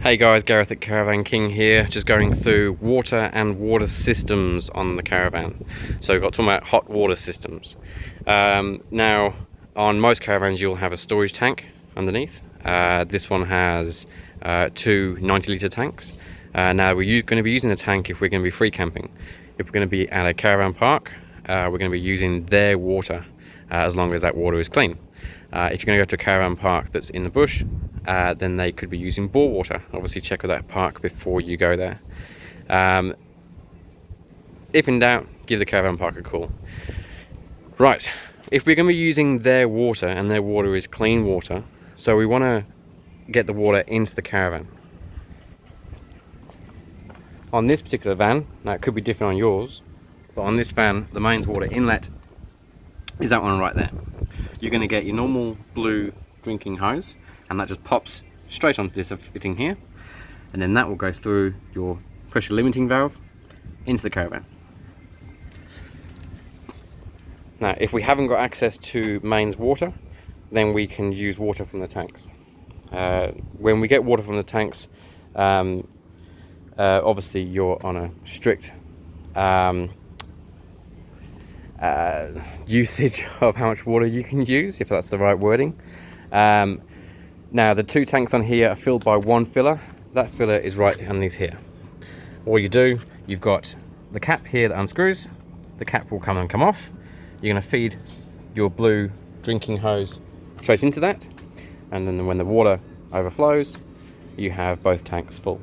Hey guys, Gareth at Caravan King here, just going through water and water systems on the Caravan. So we've got talking about hot water systems. Now, on most Caravans you'll have a storage tank underneath. This one has two 90-litre tanks. Now we're going to be using a tank if we're going to be free camping. If we're going to be at a caravan park, we're going to be using their water as long as that water is clean. If you're going to go to a caravan park that's in the bush, then they could be using bore water. Obviously check with that park before you go there. If in doubt, give the caravan park a call. Right, if we're going to be using their water, and their water is clean water, so we want to get the water into the caravan. On this particular van, now it could be different on yours, but on this van the mains water inlet is that one right there. You're going to get your normal blue drinking hose, and that just pops straight onto this fitting here, and then that will go through your pressure limiting valve into the caravan. Now if we haven't got access to mains water, then we can use water from the tanks. When we get water from the tanks, obviously you're on a strict usage of how much water you can use, if that's the right wording. Now the two tanks on here are filled by one filler. That filler is right underneath here. All you do, you've got the cap here that unscrews. The cap will come off. You're going to feed your blue drinking hose straight into that, and then when the water overflows, you have both tanks full.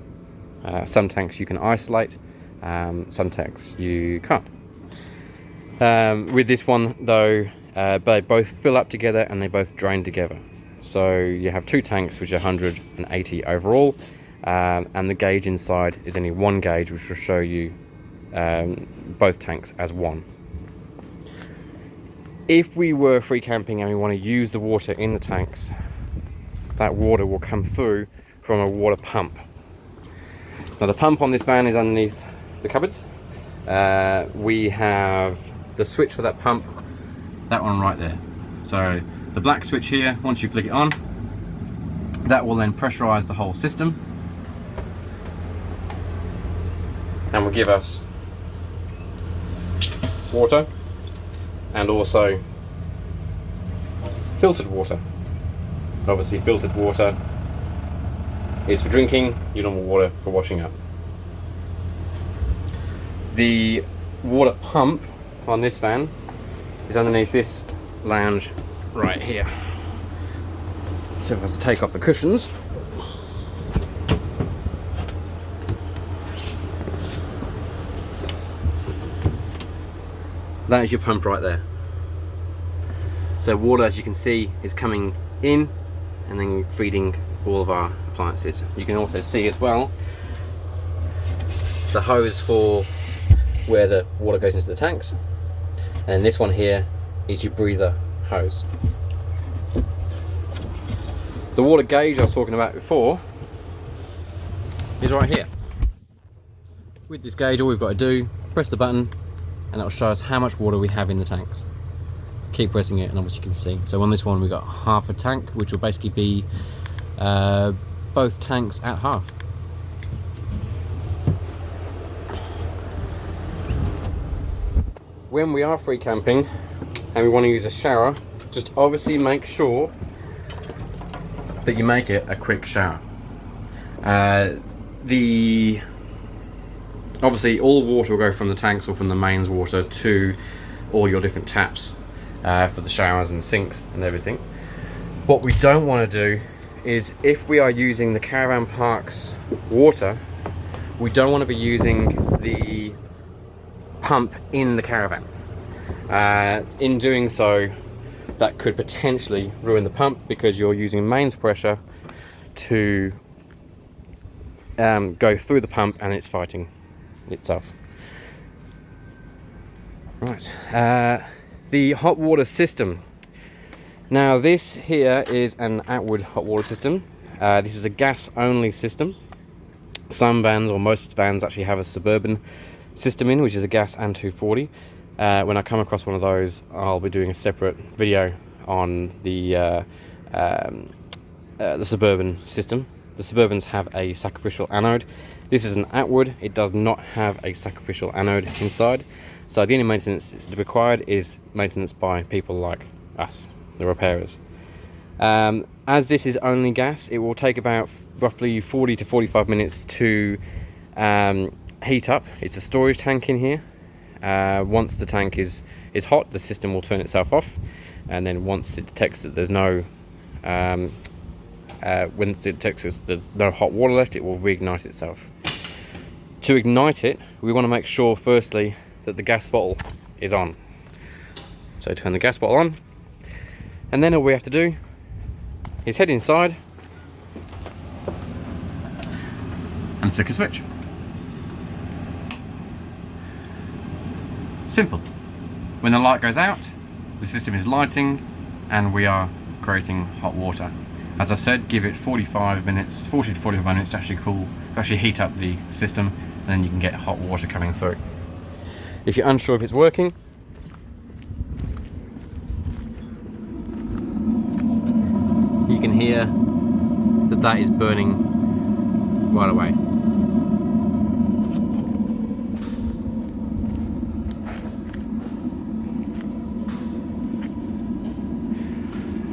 Some tanks you can isolate, some tanks you can't. With this one though, they both fill up together and they both drain together. So you have two tanks which are 180 overall, and the gauge inside is only one gauge, which will show you both tanks as one. If we were free camping and we want to use the water in the tanks, that water will come through from a water pump. Now the pump on this van is underneath the cupboards. We have the switch for that pump, that one right there. So the black switch here, once you flick it on, that will then pressurize the whole system and will give us water and also filtered water. Obviously filtered water is for drinking, your normal water for washing up. The water pump on this van is underneath this lounge right here. So if I was to take off the cushions, that is your pump right there. So water, as you can see, is coming in and then feeding all of our appliances. You can also see as well the hose for where the water goes into the tanks, and this one here is your breather hose. The water gauge I was talking about before is right here. With this gauge, all we've got to do, press the button, and it'll show us how much water we have in the tanks. Keep pressing it and obviously you can see. So on this one we've got half a tank, which will basically be both tanks at half. When we are free camping and we want to use a shower, just obviously make sure that you make it a quick shower. Obviously all water will go from the tanks or from the mains water to all your different taps for the showers and sinks and everything. What we don't want to do is, if we are using the caravan park's water, we don't want to be using the pump in the caravan. In doing so, that could potentially ruin the pump because you're using mains pressure to go through the pump and it's fighting itself. Right, the hot water system. Now this here is an outward hot water system. This is a gas only system. Some vans, or most vans, actually have a suburban system in, which is a gas and 240. When I come across one of those, I'll be doing a separate video on the suburban system. The Suburbans have a sacrificial anode. This is an Atwood. It does not have a sacrificial anode inside. So the only maintenance that's required is maintenance by people like us, the repairers. As this is only gas, it will take about roughly 40 to 45 minutes to heat up. It's a storage tank in here. Once the tank is hot, the system will turn itself off, and then once it detects that there's no when it detects there's no hot water left, it will reignite itself. To ignite it, we want to make sure firstly that the gas bottle is on. So turn the gas bottle on, and then all we have to do is head inside and flick a switch. Simple. When the light goes out, the system is lighting and we are creating hot water. As I said, give it 40 to 45 minutes to actually heat up the system, and then you can get hot water coming through. If you're unsure if it's working, you can hear that is burning right away.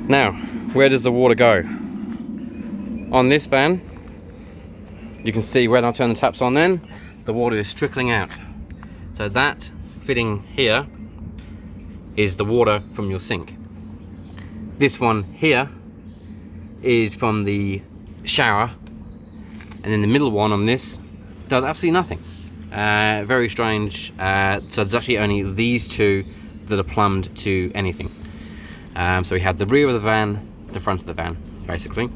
Now, where does the water go? On this van, you can see when I turn the taps on then, the water is trickling out. So that fitting here is the water from your sink. This one here is from the shower, and then the middle one on this does absolutely nothing. Very strange. So there's actually only these two that are plumbed to anything. So we have the rear of the van, the front of the van, basically.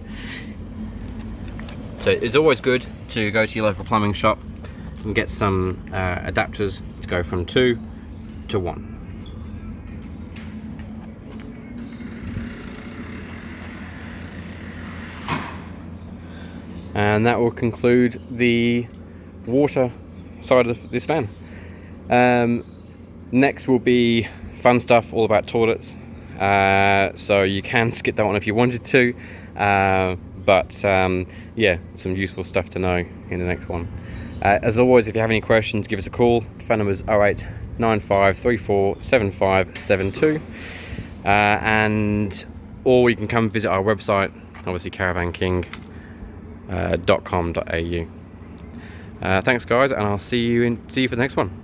So it's always good to go to your local plumbing shop and get some adapters to go from 2 to 1. And that will conclude the water side of this van. Next will be fun stuff all about toilets. So you can skip that one if you wanted to, yeah, some useful stuff to know in the next one. As always, if you have any questions, give us a call. The phone number is 08 95 34 7572, or you can come visit our website, obviously caravanking.com.au. Thanks guys, and I'll see you for the next one.